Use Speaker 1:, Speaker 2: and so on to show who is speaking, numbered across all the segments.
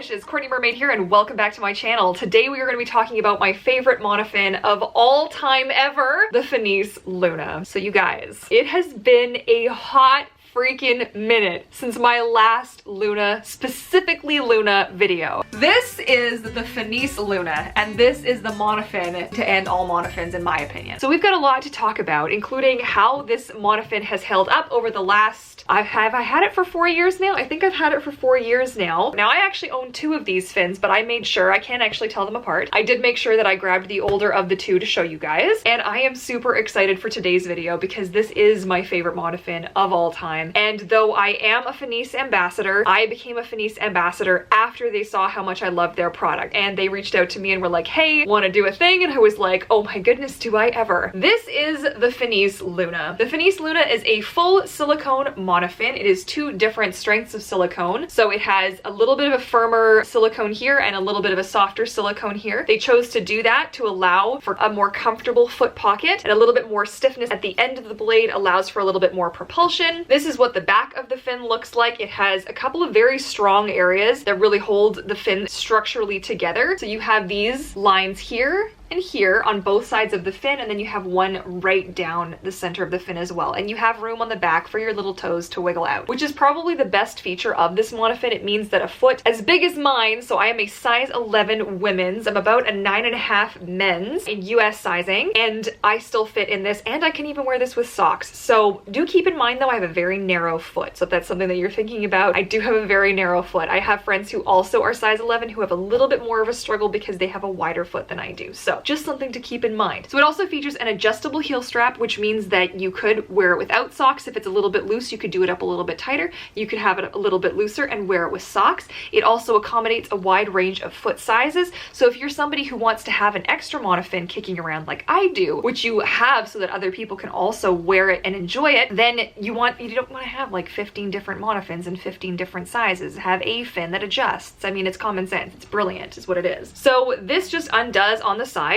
Speaker 1: fishes, Courtney Mermaid here, and welcome back to my channel. Today we are going to be talking about my favorite monofin of all time ever, the Finis Luna. So you guys, it has been a hot freaking minute since my last Luna, specifically Luna video. This is the Finis Luna, and this is the monofin to end all monofins in my opinion. So we've got a lot to talk about, including how this monofin has held up over the last, have I had it for 4 years now? I think I've had it for 4 years now. Now I actually own 2 of these fins, but I made sure, I can't actually tell them apart. I did make sure that I grabbed the older of the 2 to show you guys, and I am super excited for today's video because this is my favorite monofin of all time. And though I am a Finis ambassador, I became a Finis ambassador after they saw how much I loved their product. And they reached out to me and were like, hey, want to do a thing? And I was like, oh my goodness, do I ever. This is the Finis Luna. The Finis Luna is a full silicone monofin. It is 2 different strengths of silicone. So it has a little bit of a firmer silicone here and a little bit of a softer silicone here. They chose to do that to allow for a more comfortable foot pocket, and a little bit more stiffness at the end of the blade allows for a little bit more propulsion. This is what the back of the fin looks like. It has a couple of very strong areas that really hold the fin structurally together. So you have these lines here and here on both sides of the fin, and then you have one right down the center of the fin as well. And you have room on the back for your little toes to wiggle out, which is probably the best feature of this monofin. It means that a foot as big as mine, so I am a size 11 women's, I'm about a 9.5 men's in US sizing, and I still fit in this, and I can even wear this with socks. So do keep in mind though, I have a very narrow foot. So if that's something that you're thinking about, I do have a very narrow foot. I have friends who also are size 11 who have a little bit more of a struggle because they have a wider foot than I do. So just something to keep in mind. So it also features an adjustable heel strap, which means that you could wear it without socks. If it's a little bit loose, you could do it up a little bit tighter. You could have it a little bit looser and wear it with socks. It also accommodates a wide range of foot sizes. So if you're somebody who wants to have an extra monofin kicking around like I do, which you have so that other people can also wear it and enjoy it, then you don't want to have like 15 different monofins in 15 different sizes. Have a fin that adjusts. I mean, it's common sense. It's brilliant is what it is. So this just undoes on the side.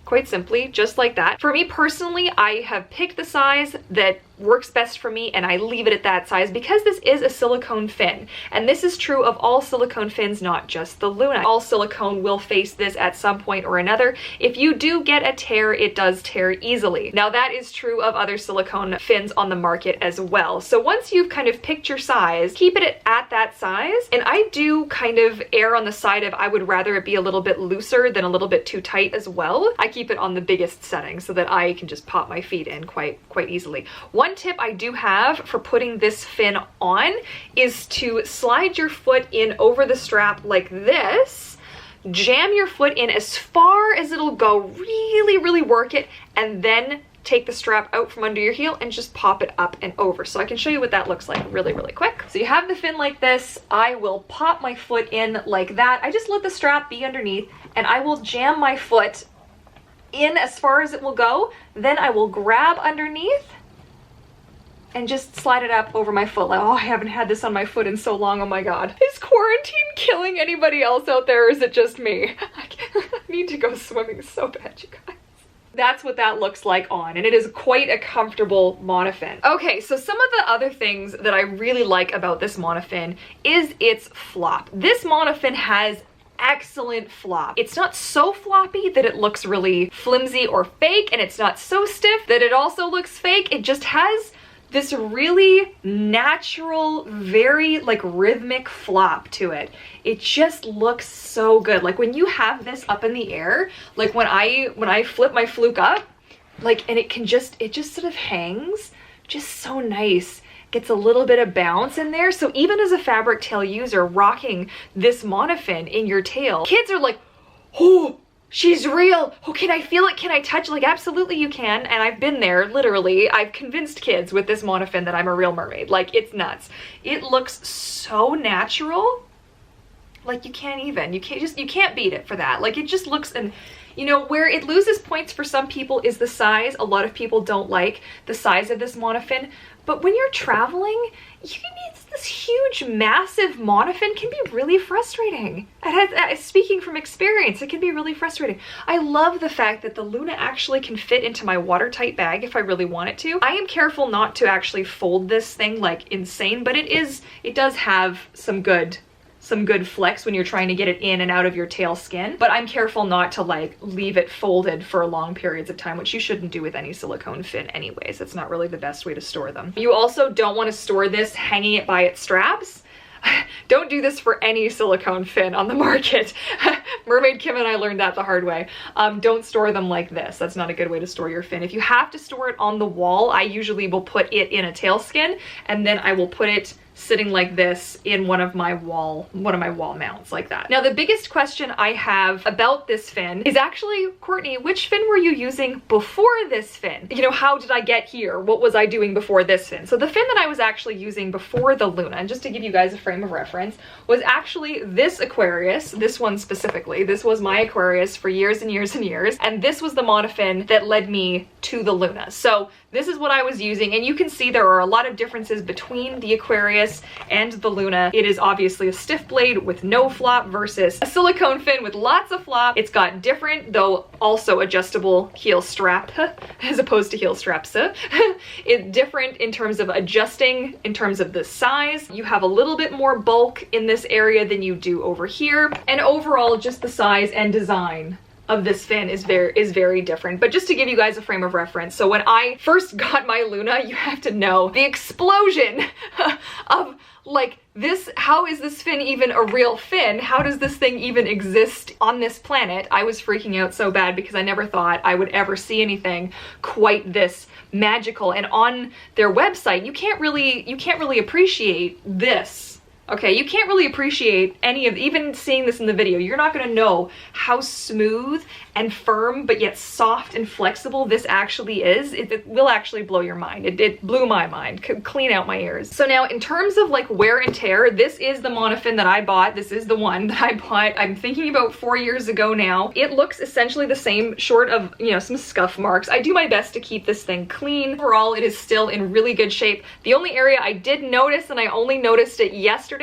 Speaker 1: Quite simply, just like that. For me personally, I have picked the size that works best for me, and I leave it at that size because this is a silicone fin. And this is true of all silicone fins, not just the Luna. All silicone will face this at some point or another. If you do get a tear, it does tear easily. Now that is true of other silicone fins on the market as well. So once you've kind of picked your size, keep it at that size. And I do kind of err on the side of I would rather it be a little bit looser than a little bit too tight as well. I keep it on the biggest setting so that I can just pop my feet in quite easily. One tip I do have for putting this fin on is to slide your foot in over the strap like this, jam your foot in as far as it'll go, really work it, and then take the strap out from under your heel and just pop it up and over. So I can show you what that looks like really quick. So you have the fin like this. I will pop my foot in like that. I just let the strap be underneath, and I will jam my foot in as far as it will go. Then I will grab underneath and just slide it up over my foot. Like, oh, I haven't had this on my foot in so long. Oh my God. Is quarantine killing anybody else out there, or is it just me? I need to go swimming so bad, you guys. That's what that looks like on, and it is quite a comfortable monofin. Okay, so some of the other things that I really like about this monofin is its flop. This monofin has excellent flop. It's not so floppy that it looks really flimsy or fake, and it's not so stiff that it also looks fake. It just has this really natural, very like rhythmic flop to it. It just looks so good. Like when you have this up in the air, like when I flip my fluke up, like, and it just sort of hangs just so nice. Gets a little bit of bounce in there. So even as a fabric tail user rocking this monofin in your tail, kids are like, oh, she's real. Oh, can I feel it? Can I touch? Like, absolutely you can. And I've been there, literally. I've convinced kids with this monofin that I'm a real mermaid. Like, it's nuts. It looks so natural. Like, you can't beat it for that. Like, it just looks, and you know, where it loses points for some people is the size. A lot of people don't like the size of this monofin. But when you're traveling, this huge, massive monofin can be really frustrating. Speaking from experience, it can be really frustrating. I love the fact that the Luna actually can fit into my watertight bag if I really want it to. I am careful not to actually fold this thing like insane, but it does have some good some good flex when you're trying to get it in and out of your tail skin, but I'm careful not to like leave it folded for long periods of time, which you shouldn't do with any silicone fin anyways. That's not really the best way to store them. You also don't want to store this hanging it by its straps. Don't do this for any silicone fin on the market. Mermaid Kim and I learned that the hard way. Don't store them like this. That's not a good way to store your fin. If you have to store it on the wall, I usually will put it in a tail skin, and then I will put it sitting like this in one of my wall mounts like that. Now, the biggest question I have about this fin is actually, Courtney, which fin were you using before this fin? You know, how did I get here? What was I doing before this fin? So the fin that I was actually using before the Luna, and just to give you guys a frame of reference, was actually this Aquarius, this one specifically. This was my Aquarius for years and years and years, and this was the monofin that led me to the Luna. So this is what I was using, and you can see there are a lot of differences between the Aquarius and the Luna. It is obviously a stiff blade with no flop versus a silicone fin with lots of flop. It's got different, though also adjustable heel strap, as opposed to heel straps. It's different in terms of adjusting, in terms of the size. You have a little bit more bulk in this area than you do over here, and overall just the size and design of this fin is very different. But just to give you guys a frame of reference, so when I first got my Luna, you have to know the explosion of like this, how is this fin even a real fin? How does this thing even exist on this planet? I was freaking out so bad because I never thought I would ever see anything quite this magical. And on their website, you can't really appreciate this. Okay, you can't really appreciate any of, even seeing this in the video, you're not gonna know how smooth and firm, but yet soft and flexible this actually is. It will actually blow your mind. It blew my mind, clean out my ears. So now in terms of like wear and tear, this is the monofin that I bought. This is the one that I bought, I'm thinking about 4 years ago now. It looks essentially the same, short of, you know, some scuff marks. I do my best to keep this thing clean. Overall, it is still in really good shape. The only area I did notice, and I only noticed it yesterday,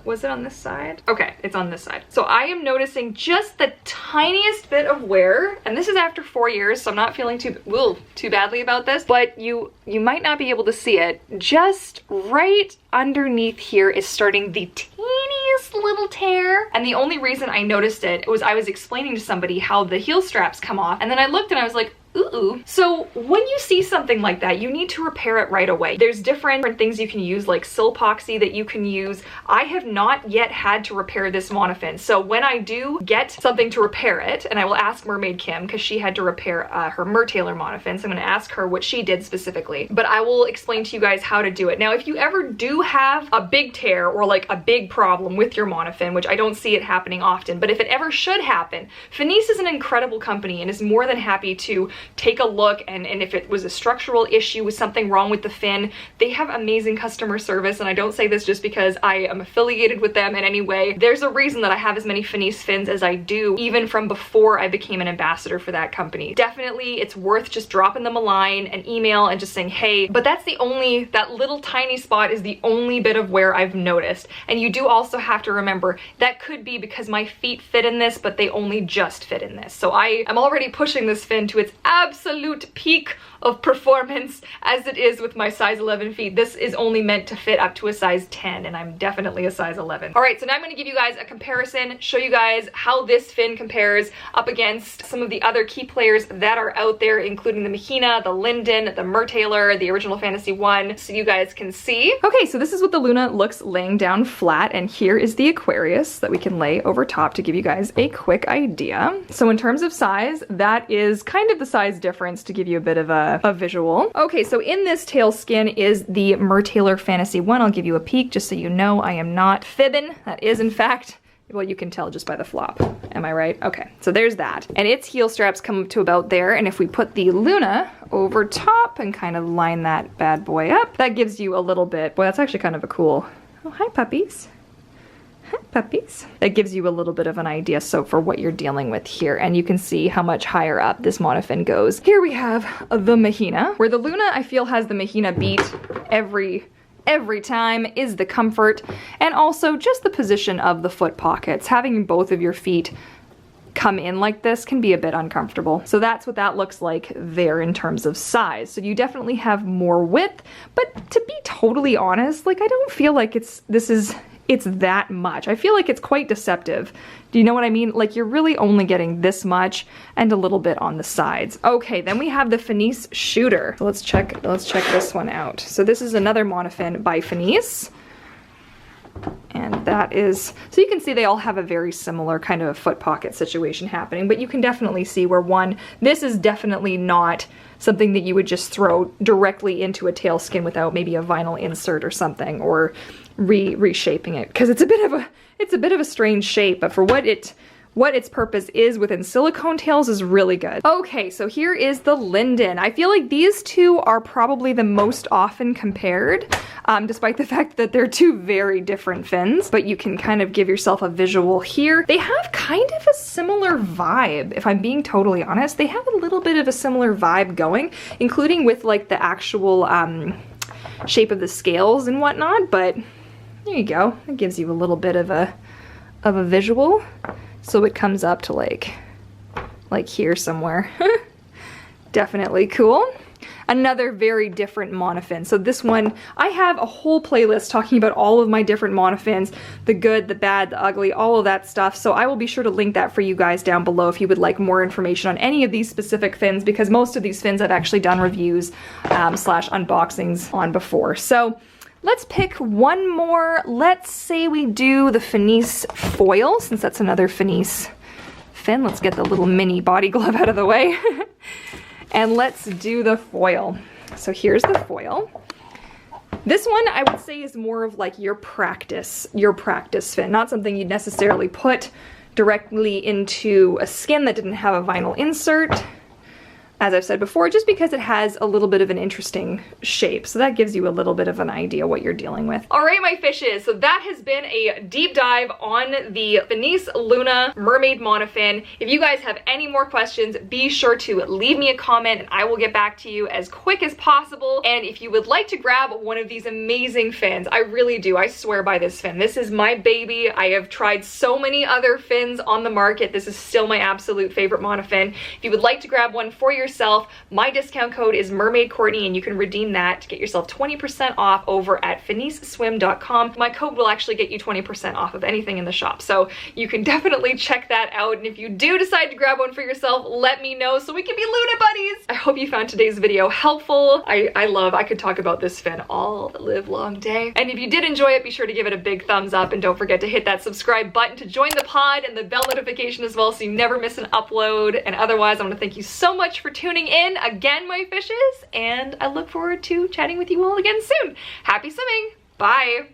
Speaker 1: was it on this side? Okay, it's on this side. So I am noticing just the tiniest bit of wear, and this is after 4 years, so I'm not feeling too badly about this, but you might not be able to see it. Just right underneath here is starting the teeniest little tear, and the only reason I noticed it was I was explaining to somebody how the heel straps come off, and then I looked and I was like, ooh. So when you see something like that, you need to repair it right away. There's different things you can use, like Silpoxy that you can use. I have not yet had to repair this monofin. So when I do get something to repair it, and I will ask Mermaid Kim, because she had to repair her Mertailor monofin, so I'm gonna ask her what she did specifically, but I will explain to you guys how to do it. Now, if you ever do have a big tear or like a big problem with your monofin, which I don't see it happening often, but if it ever should happen, Finis is an incredible company and is more than happy to take a look, and if it was a structural issue with something wrong with the fin, they have amazing customer service, and I don't say this just because I am affiliated with them in any way. There's a reason that I have as many Finis fins as I do, even from before I became an ambassador for that company. Definitely, it's worth just dropping them a line, an email, and just saying, hey, but that's the only, that little tiny spot is the only bit of wear I've noticed. And you do also have to remember, that could be because my feet fit in this, but they only just fit in this. So I am already pushing this fin to its absolute peak of performance as it is with my size 11 feet. This is only meant to fit up to a size 10, and I'm definitely a size 11. All right, so now I'm gonna give you guys a comparison, show you guys how this fin compares up against some of the other key players that are out there, including the Mahina, the Linden, the Mertailor, the Original Fantasy 1, so you guys can see. Okay, so this is what the Luna looks laying down flat, and here is the Aquarius that we can lay over top to give you guys a quick idea. So in terms of size, that is kind of the size difference to give you a bit of a visual. Okay, so in this tail skin is the Mertailor Fantasy 1. I'll give you a peek just so you know I am not fibbing. That is in fact, well, you can tell just by the flop. Am I right? Okay, so there's that. And its heel straps come up to about there, and if we put the Luna over top and kind of line that bad boy up, that gives you a little bit, boy, that's actually kind of a cool, oh, hi puppies. Puppies. That gives you a little bit of an idea so for what you're dealing with here, and you can see how much higher up this monofin goes. Here we have the Mahina, where the Luna I feel has the Mahina beat every time, is the comfort and also just the position of the foot pockets. Having both of your feet come in like this can be a bit uncomfortable. So that's what that looks like there in terms of size. So you definitely have more width, but to be totally honest, like I don't feel like this is it's that much. I feel like it's quite deceptive. Do you know what I mean? Like you're really only getting this much and a little bit on the sides. Okay, then we have the Finis Shooter. So let's check this one out. So this is another monofin by Finis. And that is, so you can see they all have a very similar kind of foot pocket situation happening, but you can definitely see where this is definitely not something that you would just throw directly into a tail skin without maybe a vinyl insert or something, or reshaping it, because it's a bit of a strange shape, but for what its purpose is within silicone tails is really good. Okay, so here is the Linden. I feel like these two are probably the most often compared, despite the fact that they're two very different fins, but you can kind of give yourself a visual here. They have kind of a similar vibe, if I'm being totally honest. They have a little bit of a similar vibe going, including with like the actual shape of the scales and whatnot, but there you go. It gives you a little bit of a visual. So it comes up to like here somewhere. Definitely cool. Another very different monofin. So this one, I have a whole playlist talking about all of my different monofins, the good, the bad, the ugly, all of that stuff. So I will be sure to link that for you guys down below if you would like more information on any of these specific fins, because most of these fins I've actually done reviews slash unboxings on before. So let's pick one more. Let's say we do the Finis foil, since that's another Finis fin. Let's get the little mini body glove out of the way. And let's do the foil. So here's the foil. This one I would say is more of like your practice fin, not something you'd necessarily put directly into a skin that didn't have a vinyl insert, as I've said before, just because it has a little bit of an interesting shape. So that gives you a little bit of an idea what you're dealing with. All right, my fishes. So that has been a deep dive on the Finis Luna Mermaid Monofin. If you guys have any more questions, be sure to leave me a comment and I will get back to you as quick as possible. And if you would like to grab one of these amazing fins, I really do. I swear by this fin. This is my baby. I have tried so many other fins on the market. This is still my absolute favorite monofin. If you would like to grab one for yourself, my discount code is Mermaid Courtney, and you can redeem that to get yourself 20% off over at finisswim.com. My code will actually get you 20% off of anything in the shop, so you can definitely check that out. And if you do decide to grab one for yourself, let me know so we can be Luna buddies. I hope you found today's video helpful. I could talk about this fin all the live long day. And if you did enjoy it, be sure to give it a big thumbs up, and don't forget to hit that subscribe button to join the pod and the bell notification as well, so you never miss an upload. And otherwise, I want to thank you so much for tuning in again, my fishes, and I look forward to chatting with you all again soon. Happy swimming. Bye.